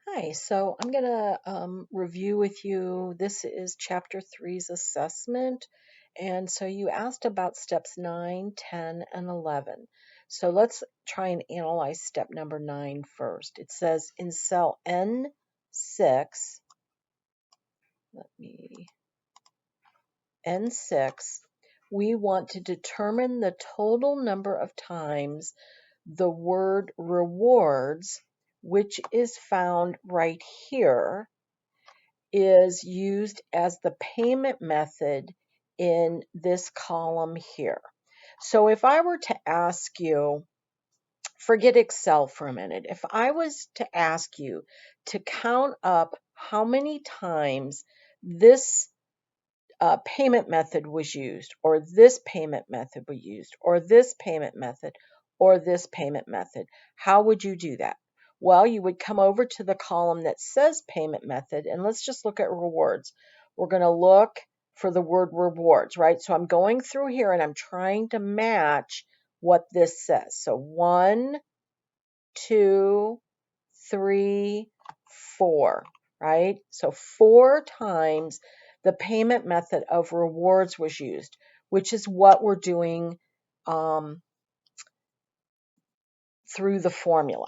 Hi, so I'm going to review with you. This is Chapter 3's assessment. And so you asked about steps 9, 10, and 11. So let's try and analyze step number 9 first. It says in cell N6, N6, we want to determine the total number of times the word rewards, which is found right here, is used as the payment method in this column here. So if I were to ask you, forget Excel for a minute, if I was to ask you to count up how many times this payment method was used, or this payment method was used, or this payment method, or this payment method, how would you do that? Well, you would come over to the column that says payment method, and let's just look at rewards. We're going to look for the word rewards, right? So I'm going through here and I'm trying to match what this says. So 1, 2, 3, 4, right? So 4 times the payment method of rewards was used, which is what we're doing through the formula.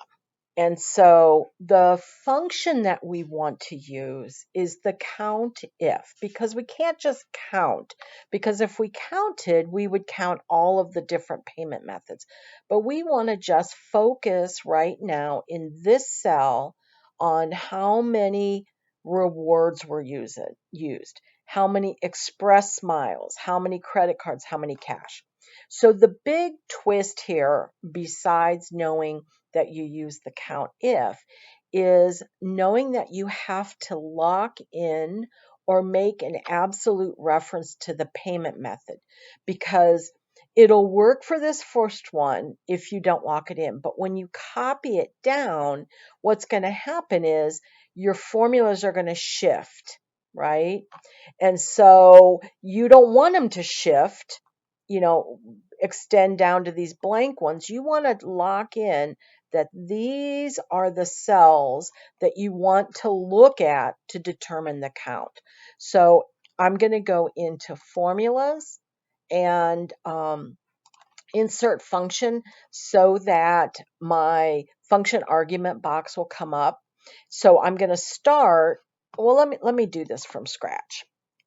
And so the function that we want to use is the count if, because we can't just count, because if we counted, we would count all of the different payment methods. But we want to just focus right now in this cell on how many rewards were used, how many express miles, how many credit cards, how many cash. So the big twist here, besides knowing that you use the count if, is knowing that you have to lock in or make an absolute reference to the payment method, because it'll work for this first one if you don't lock it in. But when you copy it down, what's going to happen is your formulas are going to shift, right? And so you don't want them to shift, extend down to these blank ones. You want to lock in that these are the cells that you want to look at to determine the count. So I'm going to go into formulas and insert function so that my function argument box will come up. So I'm going to start, well, let me do this from scratch.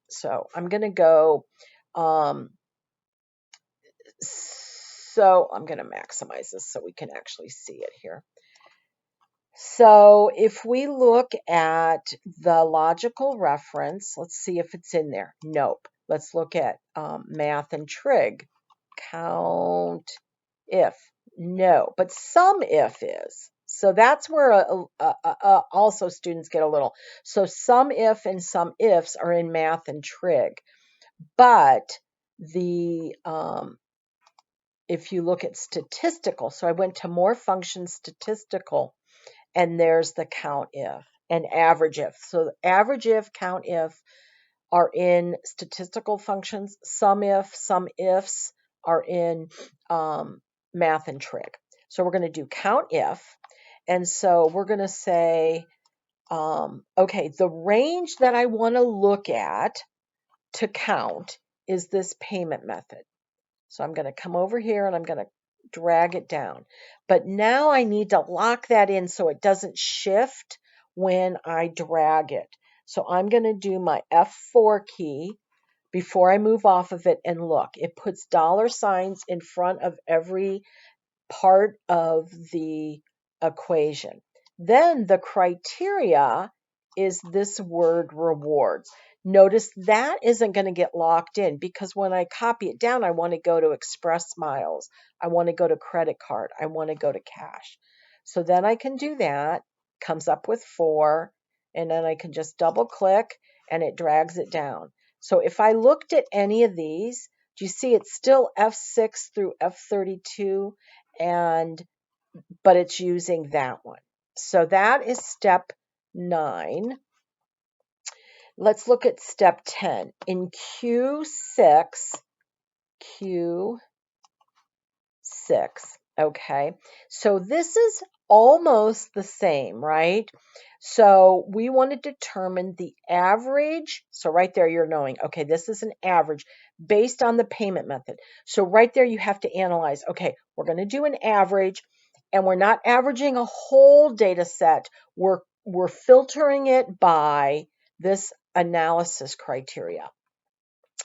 So I'm going to go, so I'm going to maximize this so we can actually see it here. So if we look at the logical reference, let's see if it's in there. Nope. Let's look at math and trig. Count if. No, but sum if is. So that's where also students get a little. So sum if and sum ifs are in math and trig. But the if you look at statistical, so I went to more function statistical, and there's the count if and average if. So average if, count if are in statistical functions. Some ifs are in math and trig. So we're going to do count if. And so we're going to say, okay, the range that I want to look at to count is this payment method. So I'm going to come over here and I'm going to drag it down. But now I need to lock that in so it doesn't shift when I drag it. So I'm going to do my F4 key before I move off of it, and look, it puts dollar signs in front of every part of the equation. Then the criteria is this word rewards. Notice that isn't going to get locked in, because when I copy it down, I want to go to express miles. I want to go to credit card. I want to go to cash. So then I can do that, comes up with 4, and then I can just double click and it drags it down. So if I looked at any of these, do you see it's still F6 through F32, but it's using that one. So that is step 9. Let's look at step 10. In Q6, okay, so this is almost the same, right? So we want to determine the average. So right there, you're knowing, okay, this is an average based on the payment method. So right there, you have to analyze, okay, we're going to do an average, and we're not averaging a whole data set. We're filtering it by this analysis criteria.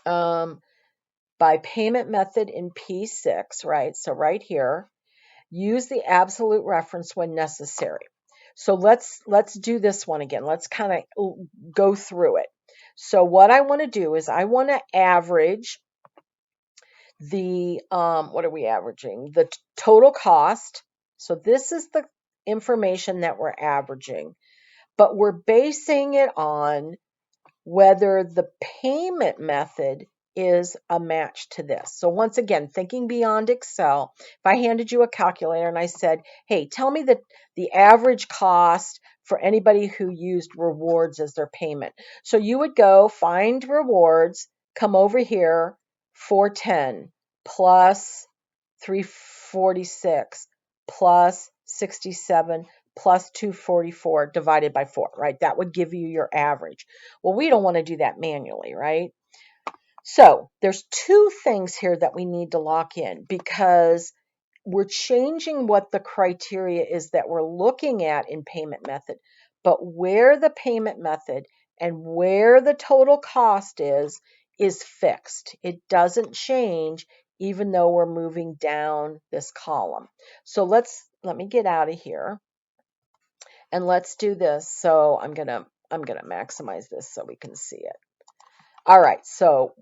By payment method in P6, right? So right here, use the absolute reference when necessary. So let's do this one again. Let's kind of go through it. So what I want to do is I want to average the what are we averaging? The total cost. So this is the information that we're averaging, but we're basing it on whether the payment method is a match to this. So once again, thinking beyond Excel, if I handed you a calculator and I said, hey, tell me the average cost for anybody who used rewards as their payment. So you would go find rewards, come over here, 410 plus 346 plus 67 plus 244 divided by 4, right? That would give you your average. Well, we don't want to do that manually, right? So there's two things here that we need to lock in because we're changing what the criteria is that we're looking at in payment method, but where the payment method and where the total cost is fixed. It doesn't change even though we're moving down this column. So let me get out of here and let's do this. So I'm gonna maximize this so we can see it. All right, so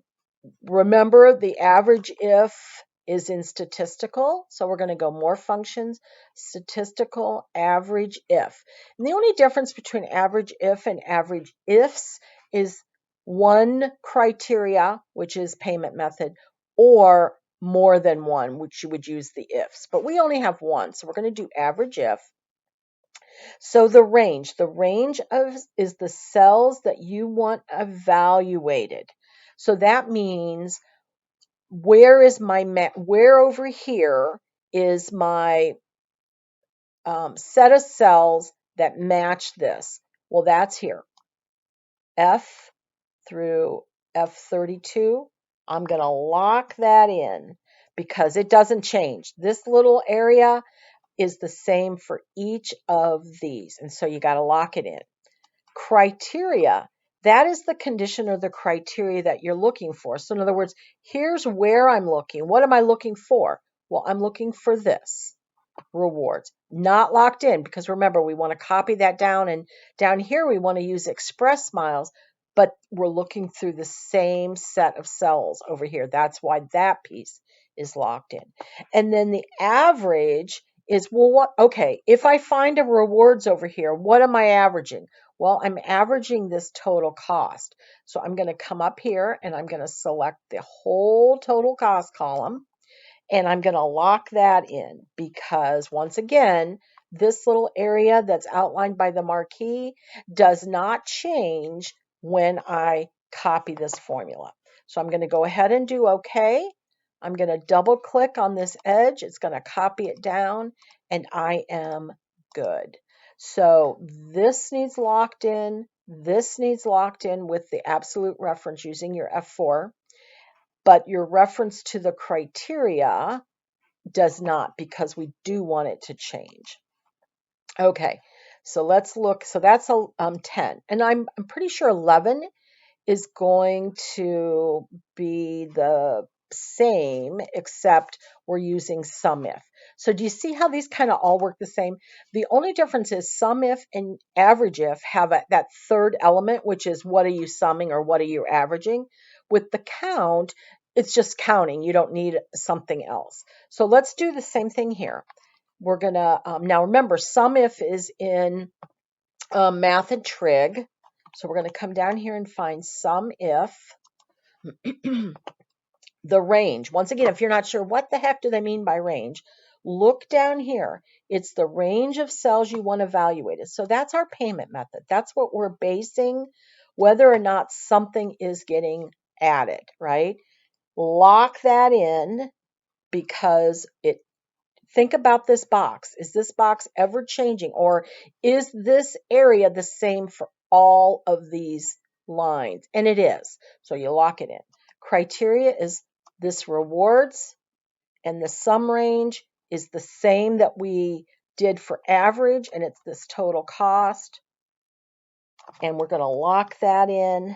remember the average if is in statistical. So we're going to go more functions, statistical, average if. And the only difference between average if and average ifs is one criteria, which is payment method, or more than one, which you would use the ifs. But we only have one, so we're going to do average if. So the range is the cells that you want evaluated. So that means where over here is my set of cells that match this? Well, that's here. F through F32. I'm going to lock that in because it doesn't change. This little area is the same for each of these. And so you got to lock it in. Criteria, that is the condition or the criteria that you're looking for. So in other words, here's where I'm looking. What am I looking for? Well, I'm looking for this, rewards. Not locked in because remember, we want to copy that down, and down here we want to use express miles, but we're looking through the same set of cells over here. That's why that piece is locked in. And then the average is, well, okay, if I find a rewards over here, what am I averaging? Well, I'm averaging this total cost. So I'm going to come up here and I'm going to select the whole total cost column. And I'm going to lock that in because once again, this little area that's outlined by the marquee does not change when I copy this formula. So I'm going to go ahead and do OK. I'm going to double click on this edge. It's going to copy it down and I am good. So this needs locked in. This needs locked in with the absolute reference using your F4. But your reference to the criteria does not because we do want it to change. Okay, so let's look. So that's 10. And I'm pretty sure 11 is going to be the same, except we're using sum if. So do you see how these kind of all work the same? The only difference is sum if and average if have that third element, which is what are you summing or what are you averaging? With the count, it's just counting. You don't need something else. So let's do the same thing here. We're going to, now remember, sum if is in math and trig. So we're going to come down here and find sum if. The range. Once again, if you're not sure what the heck do they mean by range, look down here. It's the range of cells you want evaluated. So that's our payment method. That's what we're basing whether or not something is getting added, right? Lock that in because it Think about this box. Is this box ever changing, or is this area the same for all of these lines? And it is. So you lock it in. Criteria is this rewards, and the sum range is the same that we did for average, and it's this total cost. And we're going to lock that in.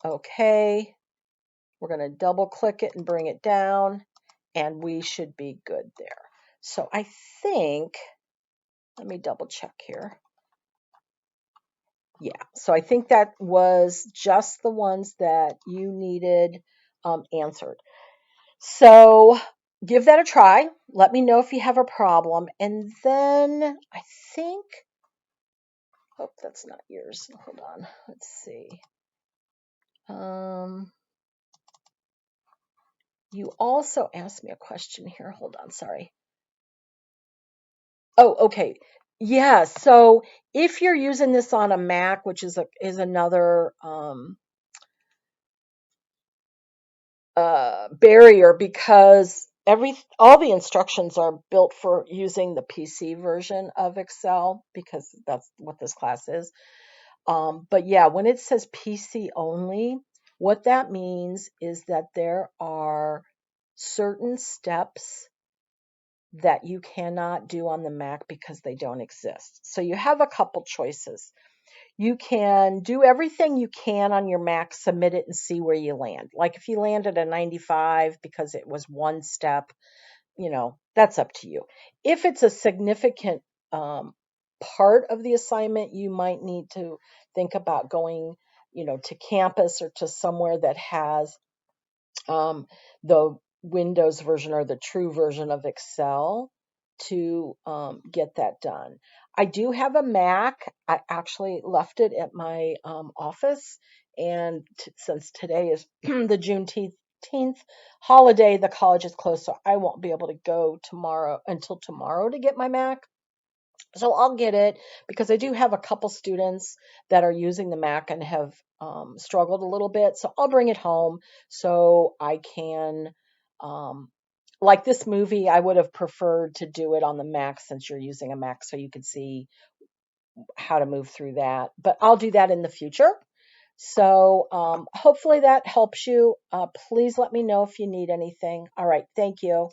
Okay. We're going to double click it and bring it down, and we should be good there. So I think, let me double check here. Yeah, so I think that was just the ones that you needed answered. So give that a try. Let me know if you have a problem. And then I think, oh, that's not yours. Hold on. Let's see. You also asked me a question here. Hold on. Sorry. Oh, okay. Yeah. So if you're using this on a Mac, which is another barrier, because all the instructions are built for using the PC version of Excel, because that's what this class is. But yeah, when it says PC only, what that means is that there are certain steps that you cannot do on the Mac because they don't exist. So you have a couple choices. You can do everything you can on your Mac, submit it, and see where you land. Like if you landed a 95 because it was one step, that's up to you. If it's a significant part of the assignment, you might need to think about going, to campus or to somewhere that has the Windows version or the true version of Excel to get that done. I do have a Mac. I actually left it at my office, and since today is the Juneteenth holiday, the college is closed, so I won't be able to go until tomorrow to get my Mac. So I'll get it because I do have a couple students that are using the Mac and have struggled a little bit. So I'll bring it home so I can, like this movie, I would have preferred to do it on the Mac since you're using a Mac so you could see how to move through that. But I'll do that in the future. So hopefully that helps you. Please let me know if you need anything. All right. Thank you.